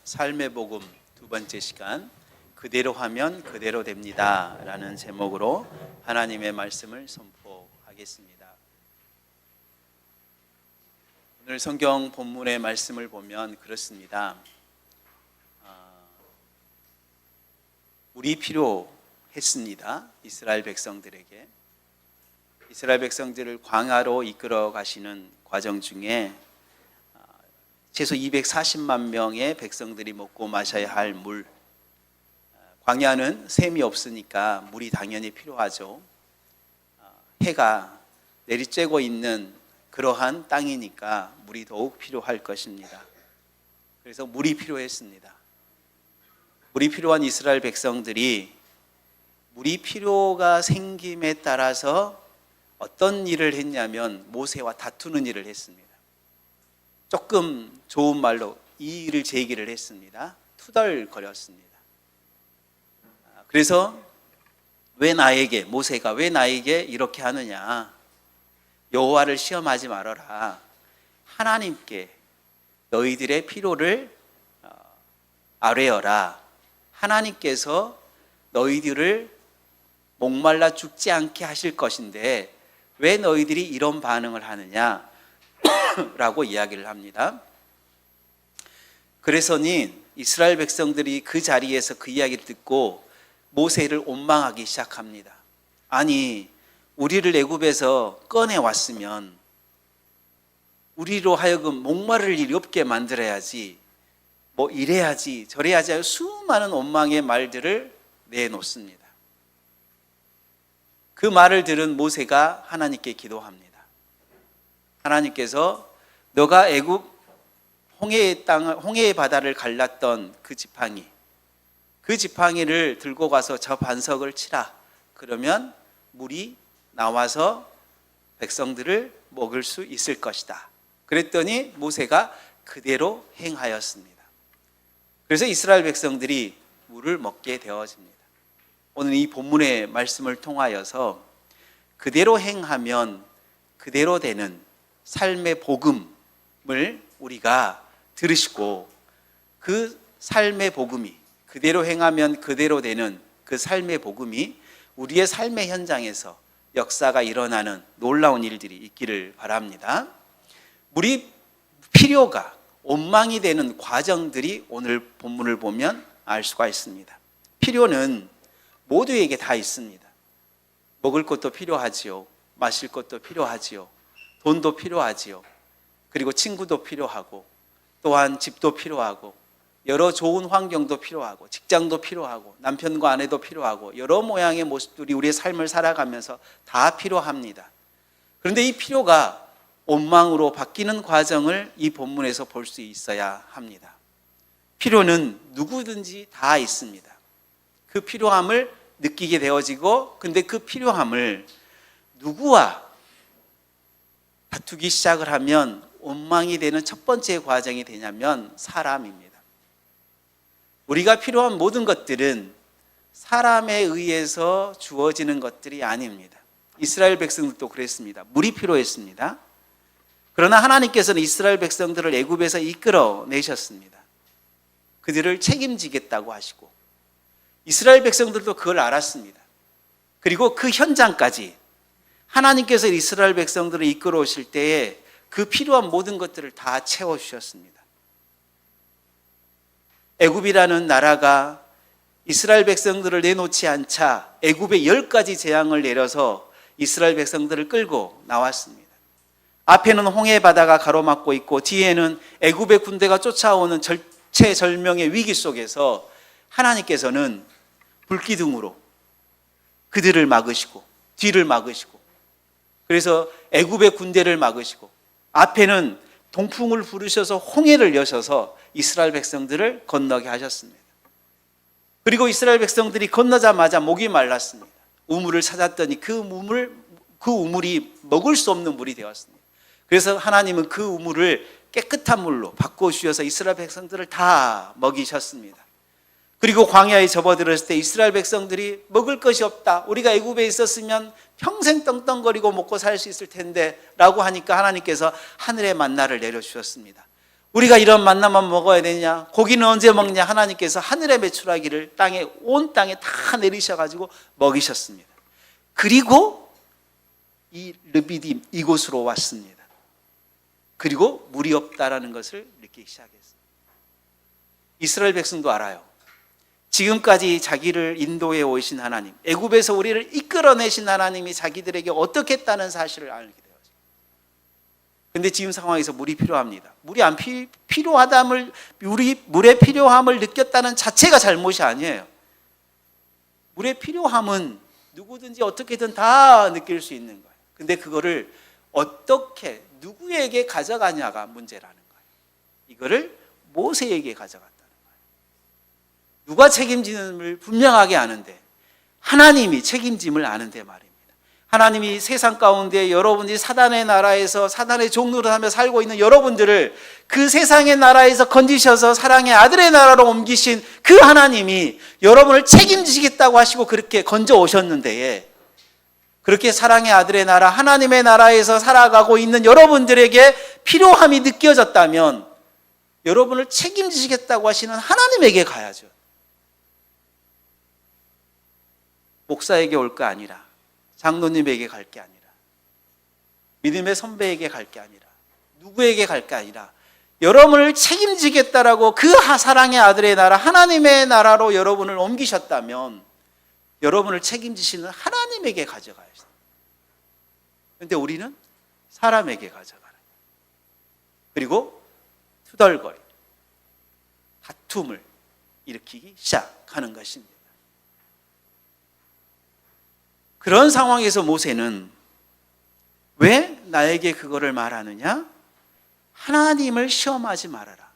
삶의 복음 두 번째 시간, 그대로 하면 그대로 됩니다 라는 제목으로 하나님의 말씀을 선포하겠습니다. 오늘 성경 본문의 말씀을 보면 그렇습니다. 물이 필요했습니다. 이스라엘 백성들에게. 이스라엘 백성들을 광야로 이끌어 가시는 과정 중에 최소 240만 명의 백성들이 먹고 마셔야 할 물, 광야는 샘이 없으니까 물이 당연히 필요하죠. 해가 내리쬐고 있는 그러한 땅이니까 물이 더욱 필요할 것입니다. 그래서 물이 필요했습니다. 물이 필요한 이스라엘 백성들이 물이 필요가 생김에 따라서 어떤 일을 했냐면 모세와 다투는 일을 했습니다. 조금 좋은 말로 이의를 제기를 했습니다. 투덜거렸습니다. 그래서 모세가 왜 나에게 이렇게 하느냐, 여호와를 시험하지 말아라, 하나님께 너희들의 필요를 아뢰어라, 하나님께서 너희들을 목말라 죽지 않게 하실 것인데 왜 너희들이 이런 반응을 하느냐 라고 이야기를 합니다. 그래서는 이스라엘 백성들이 그 자리에서 그 이야기를 듣고 모세를 원망하기 시작합니다. 아니, 우리를 애굽에서 꺼내왔으면 우리로 하여금 목마를 일이 없게 만들어야지, 뭐 이래야지 저래야지 하여 수많은 원망의 말들을 내놓습니다. 그 말을 들은 모세가 하나님께 기도합니다. 하나님께서 너가 애굽 홍해의 바다를 갈랐던 그 지팡이를 들고 가서 저 반석을 치라. 그러면 물이 나와서 백성들을 먹을 수 있을 것이다. 그랬더니 모세가 그대로 행하였습니다. 그래서 이스라엘 백성들이 물을 먹게 되어집니다. 오늘 이 본문의 말씀을 통하여서 그대로 행하면 그대로 되는 삶의 복음을 우리가 들으시고, 그 삶의 복음이, 그대로 행하면 그대로 되는 그 삶의 복음이 우리의 삶의 현장에서 역사가 일어나는 놀라운 일들이 있기를 바랍니다. 물이 필요가 원망이 되는 과정들이 오늘 본문을 보면 알 수가 있습니다. 필요는 모두에게 다 있습니다. 먹을 것도 필요하지요. 마실 것도 필요하지요. 돈도 필요하지요. 그리고 친구도 필요하고, 또한 집도 필요하고, 여러 좋은 환경도 필요하고, 직장도 필요하고, 남편과 아내도 필요하고, 여러 모양의 모습들이 우리의 삶을 살아가면서 다 필요합니다. 그런데 이 필요가 원망으로 바뀌는 과정을 이 본문에서 볼 수 있어야 합니다. 필요는 누구든지 다 있습니다. 그 필요함을 느끼게 되어지고, 근데 그 필요함을 누구와 다투기 시작을 하면 원망이 되는 첫 번째 과정이 되냐면 사람입니다. 우리가 필요한 모든 것들은 사람에 의해서 주어지는 것들이 아닙니다. 이스라엘 백성들도 그랬습니다. 물이 필요했습니다. 그러나 하나님께서는 이스라엘 백성들을 애굽에서 이끌어내셨습니다. 그들을 책임지겠다고 하시고, 이스라엘 백성들도 그걸 알았습니다. 그리고 그 현장까지 하나님께서 이스라엘 백성들을 이끌어 오실 때에 그 필요한 모든 것들을 다 채워주셨습니다. 애굽이라는 나라가 이스라엘 백성들을 내놓지 않자 애굽에 10가지 재앙을 내려서 이스라엘 백성들을 끌고 나왔습니다. 앞에는 홍해 바다가 가로막고 있고, 뒤에는 애굽의 군대가 쫓아오는 절체절명의 위기 속에서 하나님께서는 불기둥으로 그들을 막으시고 뒤를 막으시고, 그래서 애굽의 군대를 막으시고, 앞에는 동풍을 부르셔서 홍해를 여셔서 이스라엘 백성들을 건너게 하셨습니다. 그리고 이스라엘 백성들이 건너자마자 목이 말랐습니다. 우물을 찾았더니 그 우물이 먹을 수 없는 물이 되었습니다. 그래서 하나님은 그 우물을 깨끗한 물로 바꿔주셔서 이스라엘 백성들을 다 먹이셨습니다. 그리고 광야에 접어들었을 때 이스라엘 백성들이 먹을 것이 없다, 우리가 애굽에 있었으면 평생 떵떵거리고 먹고 살 수 있을 텐데 라고 하니까 하나님께서 하늘의 만나를 내려주셨습니다. 우리가 이런 만나만 먹어야 되냐? 고기는 언제 먹냐? 하나님께서 하늘의 메추라기를 온 땅에 다 내리셔가지고 먹이셨습니다. 그리고 이 르비딤 이곳으로 왔습니다. 그리고 물이 없다라는 것을 느끼기 시작했어요. 이스라엘 백성도 알아요. 지금까지 자기를 인도해 오신 하나님, 애굽에서 우리를 이끌어내신 하나님이 자기들에게 어떻게 했다는 사실을 알게 되었어요. 그런데 지금 상황에서 물이 필요합니다. 물의 필요함을 느꼈다는 자체가 잘못이 아니에요. 물의 필요함은 누구든지 어떻게든 다 느낄 수 있는 거예요. 근데 그거를 어떻게 누구에게 가져가냐가 문제라는 거예요. 이거를 모세에게 가져갔다는 거예요. 누가 책임지는을 분명하게 아는데 하나님이 책임짐을 아는데 말입니다. 하나님이 세상 가운데 여러분들이 사단의 나라에서 사단의 종노릇 하며 살고 있는 여러분들을 그 세상의 나라에서 건지셔서 사랑의 아들의 나라로 옮기신 그 하나님이 여러분을 책임지시겠다고 하시고 그렇게 건져 오셨는데, 그렇게 사랑의 아들의 나라 하나님의 나라에서 살아가고 있는 여러분들에게 필요함이 느껴졌다면 여러분을 책임지시겠다고 하시는 하나님에게 가야죠. 목사에게 올 거 아니라, 장로님에게 갈 게 아니라, 믿음의 선배에게 갈 게 아니라, 누구에게 갈 게 아니라 여러분을 책임지겠다라고 그 사랑의 아들의 나라 하나님의 나라로 여러분을 옮기셨다면 여러분을 책임지시는 하나님에게 가져가야죠. 그런데 우리는 사람에게 가져가는 거예요. 그리고 투덜거리, 다툼을 일으키기 시작하는 것입니다. 그런 상황에서 모세는 왜 나에게 그거를 말하느냐? 하나님을 시험하지 말아라.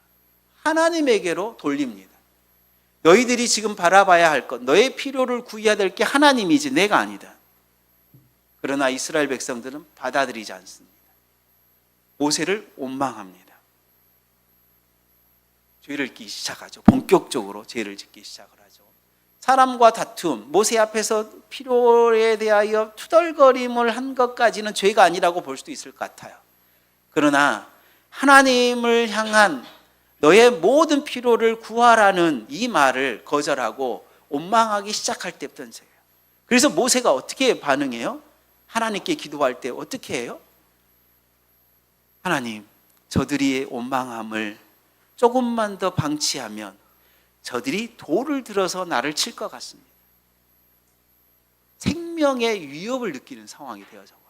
하나님에게로 돌립니다. 너희들이 지금 바라봐야 할 것, 너의 필요를 구해야 될 게 하나님이지 내가 아니다. 그러나 이스라엘 백성들은 받아들이지 않습니다. 모세를 원망합니다. 죄를 짓기 시작하죠. 본격적으로 죄를 짓기 시작을 하죠. 사람과 다툼, 모세 앞에서 필요에 대하여 투덜거림을 한 것까지는 죄가 아니라고 볼 수도 있을 것 같아요. 그러나 하나님을 향한 너의 모든 필요를 구하라는 이 말을 거절하고 원망하기 시작할 때부터는 죄예요. 그래서 모세가 어떻게 반응해요? 하나님께 기도할 때 어떻게 해요? 하나님, 저들이 원망함을 조금만 더 방치하면 저들이 돌을 들어서 나를 칠 것 같습니다. 생명의 위협을 느끼는 상황이 되어져 버려요.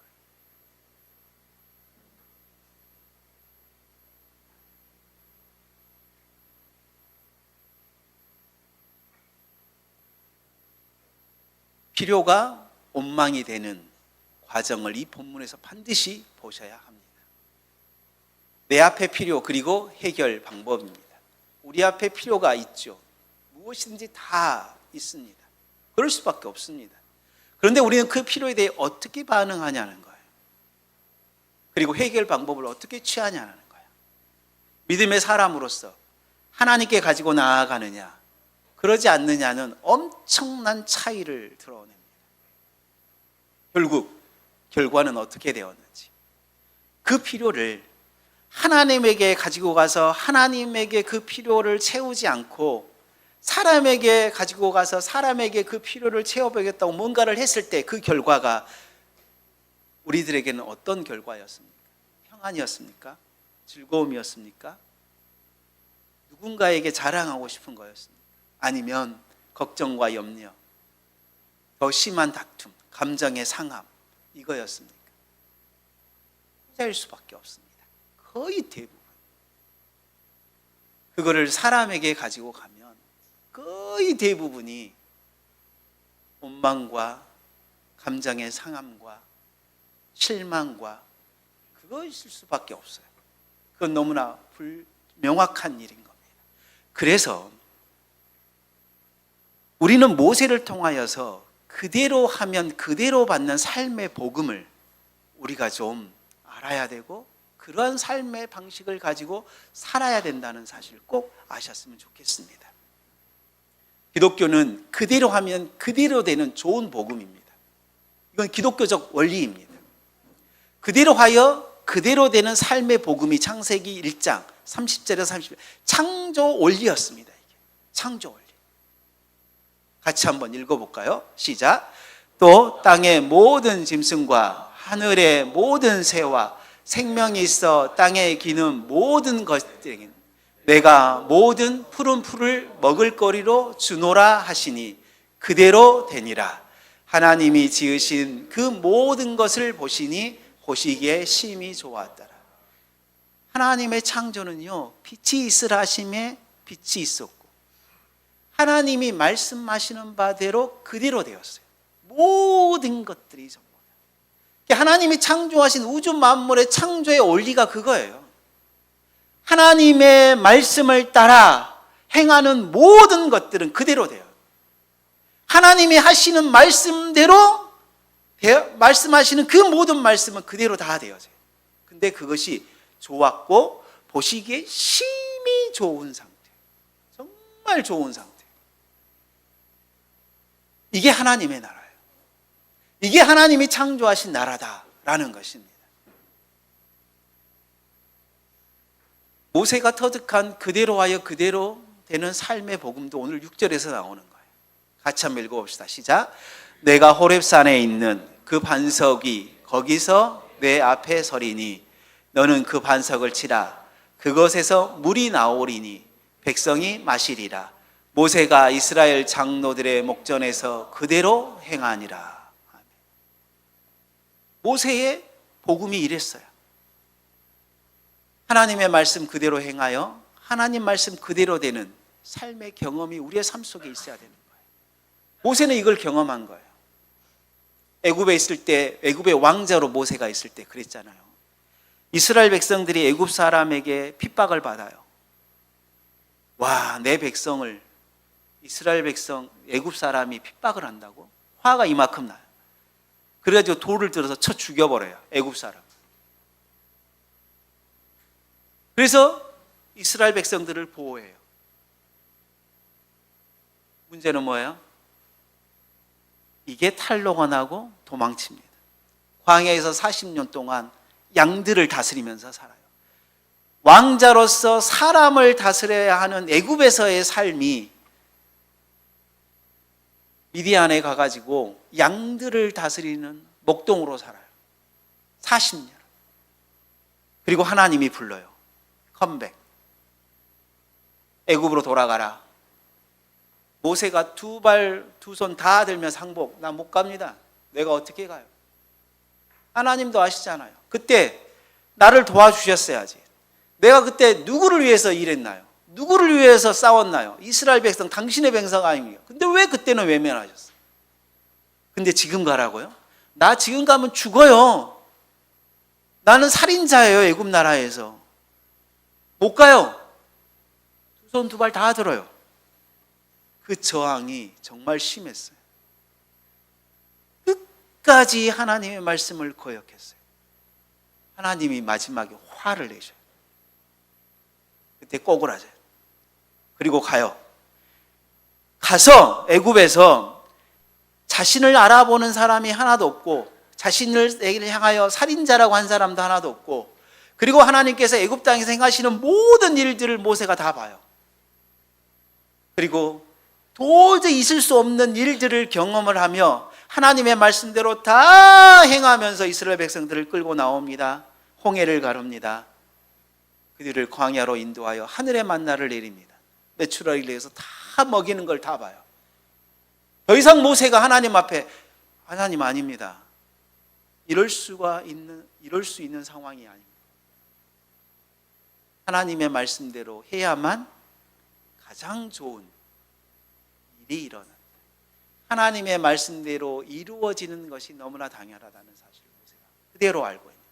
필요가 원망이 되는 과정을 이 본문에서 반드시 보셔야 합니다. 내 앞에 필요, 그리고 해결 방법입니다. 우리 앞에 필요가 있죠. 무엇이든지 다 있습니다. 그럴 수밖에 없습니다. 그런데 우리는 그 필요에 대해 어떻게 반응하냐는 거예요. 그리고 해결 방법을 어떻게 취하냐는 거예요. 믿음의 사람으로서 하나님께 가지고 나아가느냐, 그러지 않느냐는 엄청난 차이를 드러냅니다. 결국 결과는 어떻게 되었는지, 그 필요를 하나님에게 가지고 가서 하나님에게 그 필요를 채우지 않고 사람에게 가지고 가서 사람에게 그 필요를 채워보겠다고 뭔가를 했을 때 그 결과가 우리들에게는 어떤 결과였습니까? 평안이었습니까? 즐거움이었습니까? 누군가에게 자랑하고 싶은 거였습니까? 아니면 걱정과 염려, 더 심한 다툼, 감정의 상함, 이거였습니까? 후자일 수밖에 없습니다. 거의 대부분. 그거를 사람에게 가지고 가면 거의 대부분이 원망과 감정의 상함과 실망과 그것일 수밖에 없어요. 그건 너무나 명확한 일인 겁니다. 그래서 우리는 모세를 통하여서 그대로 하면 그대로 받는 삶의 복음을 우리가 좀 알아야 되고, 그러한 삶의 방식을 가지고 살아야 된다는 사실을 꼭 아셨으면 좋겠습니다. 기독교는 그대로 하면 그대로 되는 좋은 복음입니다. 이건 기독교적 원리입니다. 그대로 하여 그대로 되는 삶의 복음이 창세기 1장 30절에서 30절. 창조 원리였습니다. 이게. 창조 원리. 같이 한번 읽어볼까요? 시작. 또 땅의 모든 짐승과 하늘의 모든 새와 생명이 있어 땅에 기는 모든 것들에게 내가 모든 푸른 풀을 먹을거리로 주노라 하시니 그대로 되니라. 하나님이 지으신 그 모든 것을 보시니 보시기에 심히 좋았더라. 하나님의 창조는요, 빛이 있으라 하심에 빛이 있었고 하나님이 말씀하시는 바대로 그대로 되었어요. 모든 것들이 전부 하나님이 창조하신 우주 만물의 창조의 원리가 그거예요. 하나님의 말씀을 따라 행하는 모든 것들은 그대로 돼요. 하나님이 하시는 말씀대로 말씀하시는 그 모든 말씀은 그대로 다 되어져요. 근데 그것이 좋았고 보시기에 심히 좋은 상태, 정말 좋은 상태. 이게 하나님의 나라예요. 이게 하나님이 창조하신 나라다라는 것입니다. 모세가 터득한 그대로 하여 그대로 되는 삶의 복음도 오늘 6절에서 나오는 거예요. 같이 한번 읽어봅시다. 시작. 내가 호렙산에 있는 그 반석이 거기서 내 앞에 서리니 너는 그 반석을 치라. 그것에서 물이 나오리니 백성이 마시리라. 모세가 이스라엘 장로들의 목전에서 그대로 행하니라. 모세의 복음이 이랬어요. 하나님의 말씀 그대로 행하여 하나님 말씀 그대로 되는 삶의 경험이 우리의 삶 속에 있어야 되는 거예요. 모세는 이걸 경험한 거예요. 애굽에 있을 때, 애굽의 왕자로 모세가 있을 때 그랬잖아요. 이스라엘 백성들이 애굽 사람에게 핍박을 받아요. 와, 내 백성을, 이스라엘 백성, 애굽 사람이 핍박을 한다고? 화가 이만큼 나요. 그래가지고 돌을 들어서 쳐 죽여버려요. 애굽 사람. 그래서 이스라엘 백성들을 보호해요. 문제는 뭐예요? 이게 탈로가 나고 도망칩니다. 광야에서 40년 동안 양들을 다스리면서 살아요. 왕자로서 사람을 다스려야 하는 애굽에서의 삶이 미디안에 가가지고 양들을 다스리는 목동으로 살아요. 40년. 그리고 하나님이 불러요. 컴백. 애굽으로 돌아가라. 모세가 두 발, 두 손 다 들며 상복. 나 못 갑니다. 내가 어떻게 가요? 하나님도 아시잖아요. 그때 나를 도와주셨어야지. 내가 그때 누구를 위해서 일했나요? 누구를 위해서 싸웠나요? 이스라엘 백성, 당신의 백성 아닙니까? 근데 왜 그때는 외면하셨어요? 근데 지금 가라고요? 나 지금 가면 죽어요. 나는 살인자예요, 애굽 나라에서. 못 가요. 두 손 두 발 다 들어요. 그 저항이 정말 심했어요. 끝까지 하나님의 말씀을 거역했어요. 하나님이 마지막에 화를 내셔요. 그때 꼬꾸라져요. 그리고 가요. 가서 애굽에서 자신을 알아보는 사람이 하나도 없고 자신을 향하여 살인자라고 한 사람도 하나도 없고 그리고 하나님께서 애굽 땅에서 행하시는 모든 일들을 모세가 다 봐요. 그리고 도저히 있을 수 없는 일들을 경험을 하며 하나님의 말씀대로 다 행하면서 이스라엘 백성들을 끌고 나옵니다. 홍해를 가릅니다. 그들을 광야로 인도하여 하늘의 만나를 내립니다. 메추라기를 내서 다 먹이는 걸 다 봐요. 더 이상 모세가 하나님 앞에 하나님 아닙니다. 이럴 수 있는 상황이 아닙니다. 하나님의 말씀대로 해야만 가장 좋은 일이 일어난다. 하나님의 말씀대로 이루어지는 것이 너무나 당연하다는 사실을 모세가 그대로 알고 있는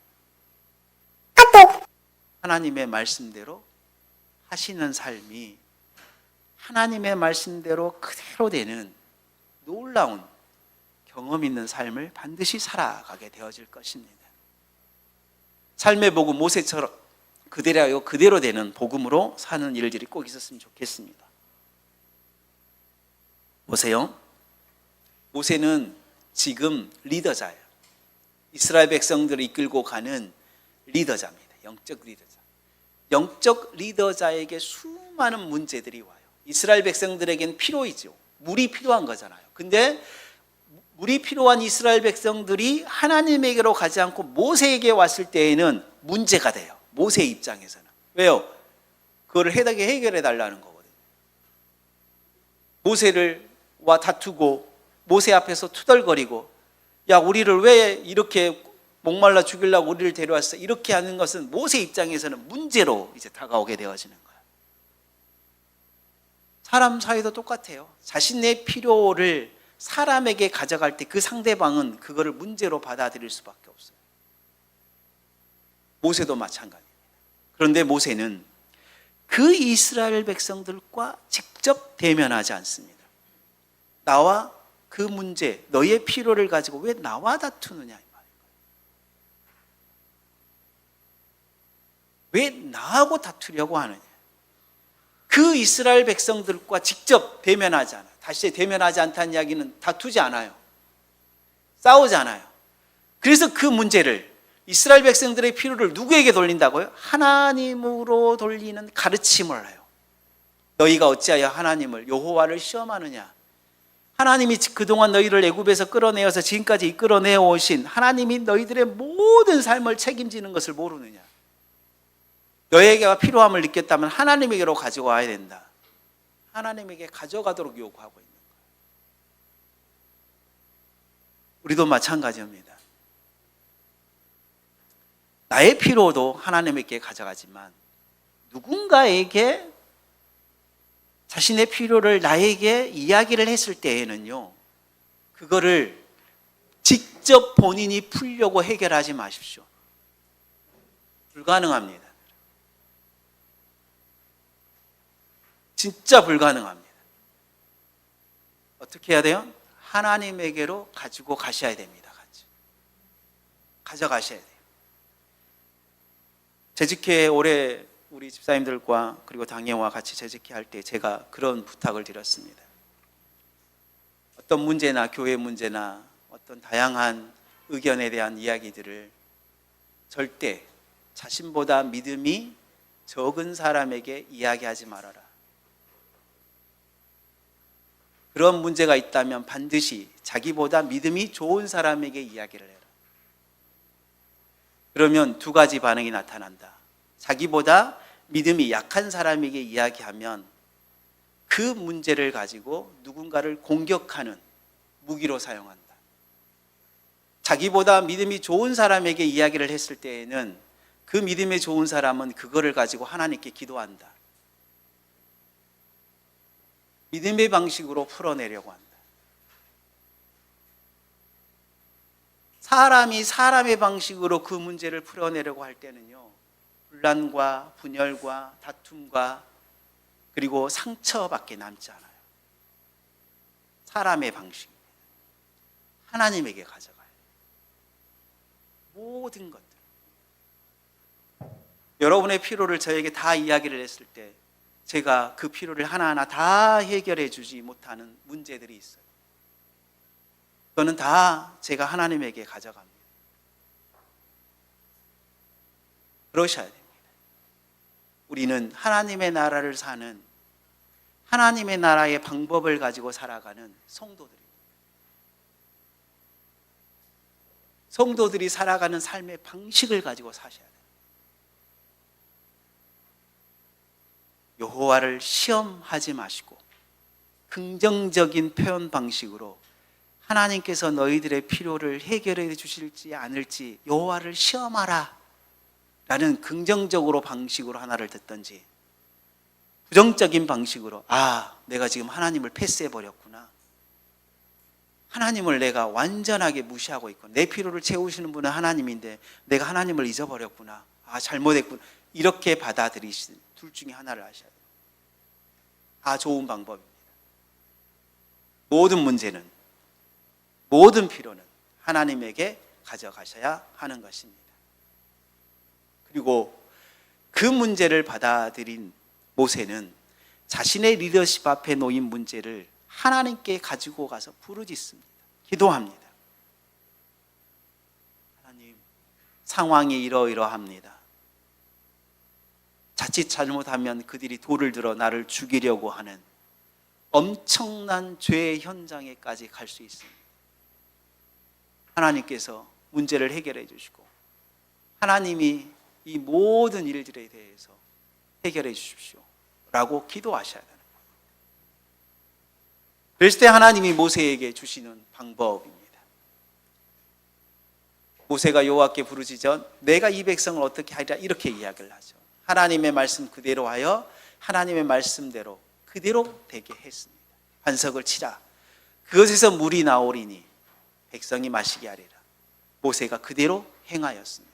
하나님의 말씀대로 하시는 삶이 하나님의 말씀대로 그대로 되는 놀라운 경험 있는 삶을 반드시 살아가게 되어질 것입니다. 삶의 복음 모세처럼 그대로 되는 복음으로 사는 일들이 꼭 있었으면 좋겠습니다. 보세요. 모세는 지금 리더자예요. 이스라엘 백성들을 이끌고 가는 리더자입니다. 영적 리더자. 영적 리더자에게 수많은 문제들이 와요. 이스라엘 백성들에겐 필요이죠. 물이 필요한 거잖아요. 근데 물이 필요한 이스라엘 백성들이 하나님에게로 가지 않고 모세에게 왔을 때에는 문제가 돼요. 모세 입장에서는. 왜요? 그거를 해결해 달라는 거거든요. 모세와 다투고 모세 앞에서 투덜거리고, 야, 우리를 왜 이렇게 목말라 죽이려고 우리를 데려왔어? 이렇게 하는 것은 모세 입장에서는 문제로 이제 다가오게 되어지는 거예요. 사람 사이도 똑같아요. 자신의 필요를 사람에게 가져갈 때 그 상대방은 그거를 문제로 받아들일 수밖에 없어요. 모세도 마찬가지입니다. 그런데 모세는 그 이스라엘 백성들과 직접 대면하지 않습니다. 나와 그 문제, 너의 필요를 가지고 왜 나와 다투느냐 이 말이에요. 왜 나하고 다투려고 하느냐. 그 이스라엘 백성들과 직접 대면하지 않아요. 다시 대면하지 않다는 이야기는 다투지 않아요. 싸우지 않아요. 그래서 그 문제를, 이스라엘 백성들의 필요를 누구에게 돌린다고요? 하나님으로 돌리는 가르침을 해요. 너희가 어찌하여 하나님을, 여호와를 시험하느냐. 하나님이 그동안 너희를 애굽에서 끌어내어서 지금까지 이끌어내어 오신 하나님이 너희들의 모든 삶을 책임지는 것을 모르느냐. 너에게 필요함을 느꼈다면 하나님에게로 가지고 와야 된다. 하나님에게 가져가도록 요구하고 있는 거예요. 우리도 마찬가지입니다. 나의 필요도 하나님에게 가져가지만 누군가에게 자신의 필요를 나에게 이야기를 했을 때에는요, 그거를 직접 본인이 풀려고 해결하지 마십시오. 불가능합니다. 진짜 불가능합니다. 어떻게 해야 돼요? 하나님에게로 가지고 가셔야 됩니다. 가져가셔야 돼요. 재직회 올해 우리 집사님들과 그리고 당회와 같이 재직회 할 때 제가 그런 부탁을 드렸습니다. 어떤 문제나 교회 문제나 어떤 다양한 의견에 대한 이야기들을 절대 자신보다 믿음이 적은 사람에게 이야기하지 말아라. 그런 문제가 있다면 반드시 자기보다 믿음이 좋은 사람에게 이야기를 해라. 그러면 두 가지 반응이 나타난다. 자기보다 믿음이 약한 사람에게 이야기하면 그 문제를 가지고 누군가를 공격하는 무기로 사용한다. 자기보다 믿음이 좋은 사람에게 이야기를 했을 때에는 그 믿음이 좋은 사람은 그거를 가지고 하나님께 기도한다. 믿음의 방식으로 풀어내려고 한다. 사람이 사람의 방식으로 그 문제를 풀어내려고 할 때는요, 분란과 분열과 다툼과 그리고 상처밖에 남지 않아요. 사람의 방식입니다. 하나님에게 가져가요. 모든 것들. 여러분의 필요를 저에게 다 이야기를 했을 때 제가 그 필요를 하나하나 다 해결해 주지 못하는 문제들이 있어요. 그거는 다 제가 하나님에게 가져갑니다. 그러셔야 됩니다. 우리는 하나님의 나라를 사는, 하나님의 나라의 방법을 가지고 살아가는 성도들입니다. 성도들이 살아가는 삶의 방식을 가지고 사셔야 돼요. 여호와를 시험하지 마시고 긍정적인 표현 방식으로 하나님께서 너희들의 필요를 해결해 주실지 않을지 여호와를 시험하라 라는 긍정적으로 방식으로 하나를 듣든지, 부정적인 방식으로 내가 지금 하나님을 패스해버렸구나, 하나님을 내가 완전하게 무시하고 있고 내 필요를 채우시는 분은 하나님인데 내가 하나님을 잊어버렸구나, 잘못했구나, 이렇게 받아들이시는 둘 중에 하나를 하셔야 돼요. 다 좋은 방법입니다. 모든 문제는, 모든 필요는 하나님에게 가져가셔야 하는 것입니다. 그리고 그 문제를 받아들인 모세는 자신의 리더십 앞에 놓인 문제를 하나님께 가지고 가서 부르짖습니다. 기도합니다. 하나님, 상황이 이러이러합니다. 자칫 잘못하면 그들이 돌을 들어 나를 죽이려고 하는 엄청난 죄의 현장에까지 갈 수 있습니다. 하나님께서 문제를 해결해 주시고 하나님이 이 모든 일들에 대해서 해결해 주십시오 라고 기도하셔야 되는 거예요. 그랬을 때 하나님이 모세에게 주시는 방법입니다. 모세가 여호와께 부르짖어 내가 이 백성을 어떻게 하리라 이렇게 이야기를 하죠. 하나님의 말씀 그대로 하여 하나님의 말씀대로 그대로 되게 했습니다. 반석을 치라. 그것에서 물이 나오리니 백성이 마시게 하리라. 모세가 그대로 행하였습니다.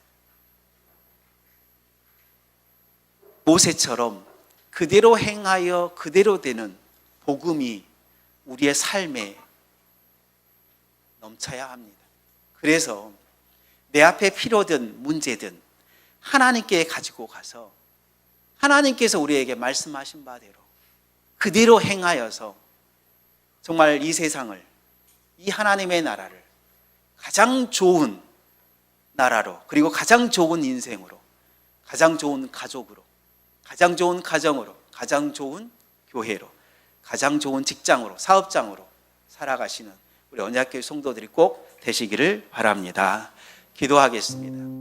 모세처럼 그대로 행하여 그대로 되는 복음이 우리의 삶에 넘쳐야 합니다. 그래서 내 앞에 필요든 문제든 하나님께 가지고 가서 하나님께서 우리에게 말씀하신 바대로 그대로 행하여서 정말 이 세상을, 이 하나님의 나라를 가장 좋은 나라로, 그리고 가장 좋은 인생으로, 가장 좋은 가족으로, 가장 좋은 가정으로, 가장 좋은 교회로, 가장 좋은 직장으로, 사업장으로 살아가시는 우리 언약교회 성도들이 꼭 되시기를 바랍니다. 기도하겠습니다.